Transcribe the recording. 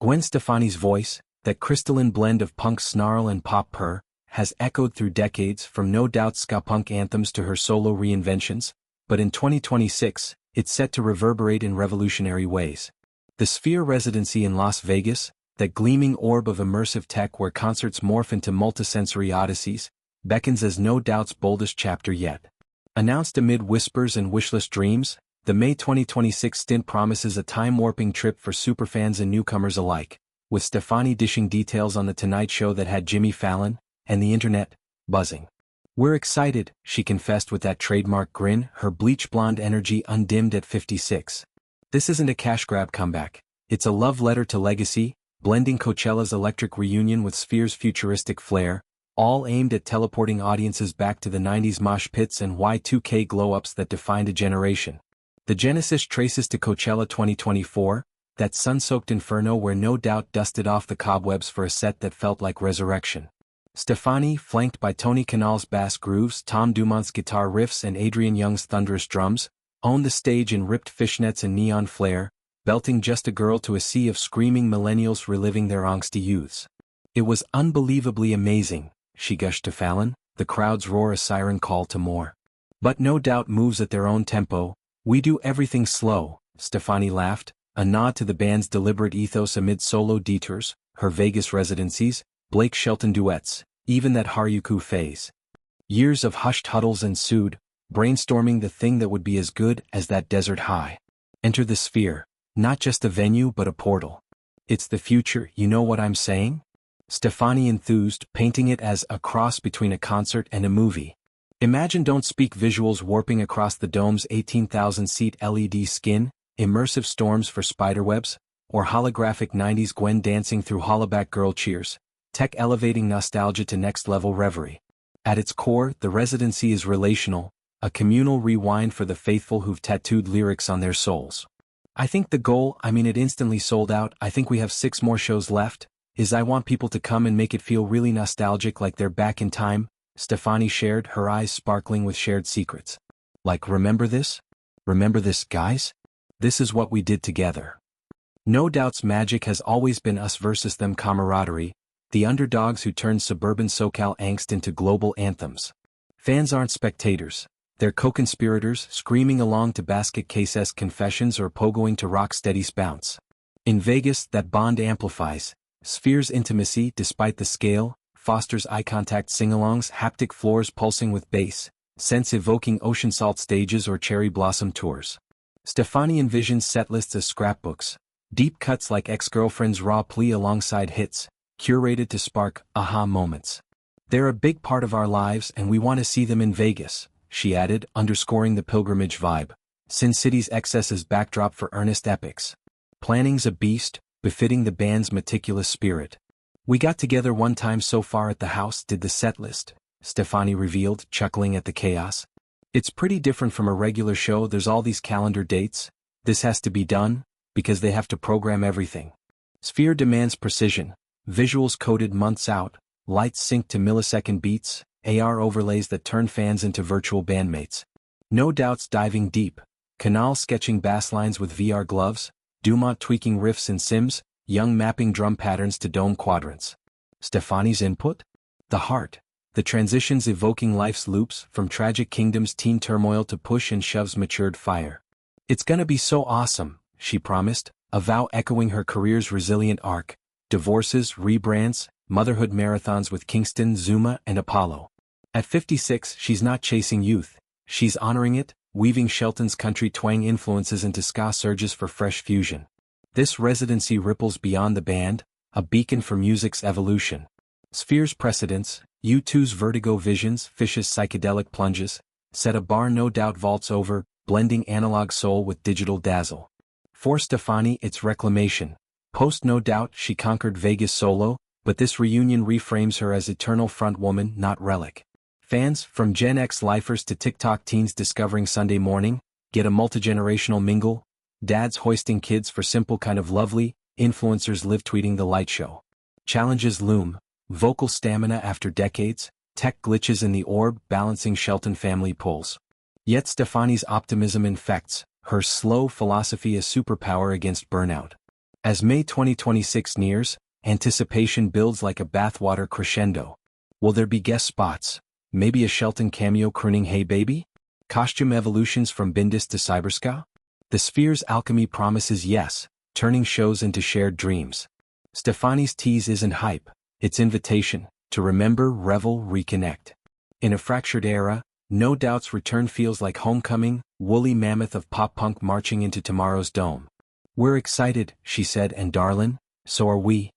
Gwen Stefani's voice, that crystalline blend of punk snarl and pop purr, has echoed through decades from no doubt ska punk anthems to her solo reinventions, but in 2026, it's set to reverberate in revolutionary ways. The Sphere Residency in Las Vegas, that gleaming orb of immersive tech where concerts morph into multisensory odysseys, beckons as no doubt's boldest chapter yet. Announced amid whispers and wishlist dreams, the May 2026 stint promises a time-warping trip for superfans and newcomers alike, with Stefani dishing details on The Tonight Show that had Jimmy Fallon, and the internet, buzzing. "We're excited," she confessed with that trademark grin, her bleach blonde energy undimmed at 56. This isn't a cash grab comeback. It's a love letter to legacy, blending Coachella's electric reunion with Sphere's futuristic flair, all aimed at teleporting audiences back to the 90s mosh pits and Y2K glow-ups that defined a generation. The genesis traces to Coachella 2024, that sun-soaked inferno where no doubt dusted off the cobwebs for a set that felt like resurrection. Stefani, flanked by Tony Kanal's bass grooves, Tom Dumont's guitar riffs and Adrian Young's thunderous drums, owned the stage in ripped fishnets and neon flare, belting Just a Girl to a sea of screaming millennials reliving their angsty youths. "It was unbelievably amazing," she gushed to Fallon, the crowd's roar a siren call to more. "But no doubt moves at their own tempo. We do everything slow," Stefani laughed, a nod to the band's deliberate ethos amid solo detours, her Vegas residencies, Blake Shelton duets, even that Haruku phase. Years of hushed huddles ensued, brainstorming the thing that would be as good as that desert high. Enter the Sphere, not just a venue but a portal. "It's the future, you know what I'm saying?" Stefani enthused, painting it as a cross between a concert and a movie. "Imagine don't speak visuals warping across the dome's 18,000-seat LED skin, immersive storms for spiderwebs, or holographic 90s Gwen dancing through hollaback girl cheers, tech elevating nostalgia to next-level reverie. At its core, the residency is relational, a communal rewind for the faithful who've tattooed lyrics on their souls. I think the goal, it instantly sold out, I think we have 6 more shows left, is I want people to come and make it feel really nostalgic like they're back in time," Stefani shared, her eyes sparkling with shared secrets. "Like, remember this? Remember this, guys? This is what we did together." No doubt's magic has always been us versus them camaraderie, the underdogs who turned suburban SoCal angst into global anthems. Fans aren't spectators, they're co-conspirators screaming along to Basket Case-esque confessions or pogoing to Rocksteady's bounce. In Vegas, that bond amplifies. Sphere's intimacy, despite the scale, fosters eye-contact sing-alongs, haptic floors pulsing with bass, sense-evoking ocean salt stages or cherry blossom tours. Stefani envisions setlists as scrapbooks, deep cuts like Ex-Girlfriend's raw plea alongside hits, curated to spark aha moments. "They're a big part of our lives and we want to see them in Vegas," she added, underscoring the pilgrimage vibe. Sin City's excess as backdrop for earnest epics. "Planning's a beast, befitting the band's meticulous spirit. We got together one time so far at the house, did the setlist," Stefani revealed, chuckling at the chaos. "It's pretty different from a regular show, there's all these calendar dates, this has to be done, because they have to program everything. Sphere demands precision, visuals coded months out, lights synced to millisecond beats, AR overlays that turn fans into virtual bandmates. No doubt's diving deep, Kanal sketching bass lines with VR gloves, Dumont tweaking riffs in Sims, Young mapping drum patterns to dome quadrants. Stefani's input? The heart, the transitions evoking life's loops from tragic kingdoms teen turmoil to push and shoves matured fire. "It's gonna be so awesome," she promised, a vow echoing her career's resilient arc, divorces, rebrands, motherhood marathons with Kingston, Zuma, and Apollo. At 56, she's not chasing youth, she's honoring it, weaving Shelton's country twang influences into ska surges for fresh fusion. This residency ripples beyond the band, a beacon for music's evolution. Sphere's precedents, U2's Vertigo visions, Fish's psychedelic plunges, set a bar no doubt vaults over, blending analog soul with digital dazzle. For Stefani, it's reclamation. Post No Doubt she conquered Vegas solo, but this reunion reframes her as eternal frontwoman, not relic. Fans, from Gen X lifers to TikTok teens discovering Sunday morning, get a multigenerational mingle, dads hoisting kids for simple kind of lovely, influencers live tweeting the light show. Challenges loom, vocal stamina after decades, tech glitches in the orb balancing Shelton family pulls. Yet Stefani's optimism infects, her slow philosophy a superpower against burnout. As May 2026 nears, anticipation builds like a bathwater crescendo. Will there be guest spots? Maybe a Shelton cameo crooning "Hey Baby"? Costume evolutions from Bindis to Cyberska? The Sphere's alchemy promises yes, turning shows into shared dreams. Stefani's tease isn't hype, it's invitation, to remember, revel, reconnect. In a fractured era, No Doubt's return feels like homecoming, woolly mammoth of pop-punk marching into tomorrow's dome. "We're excited," she said, "and darlin', so are we."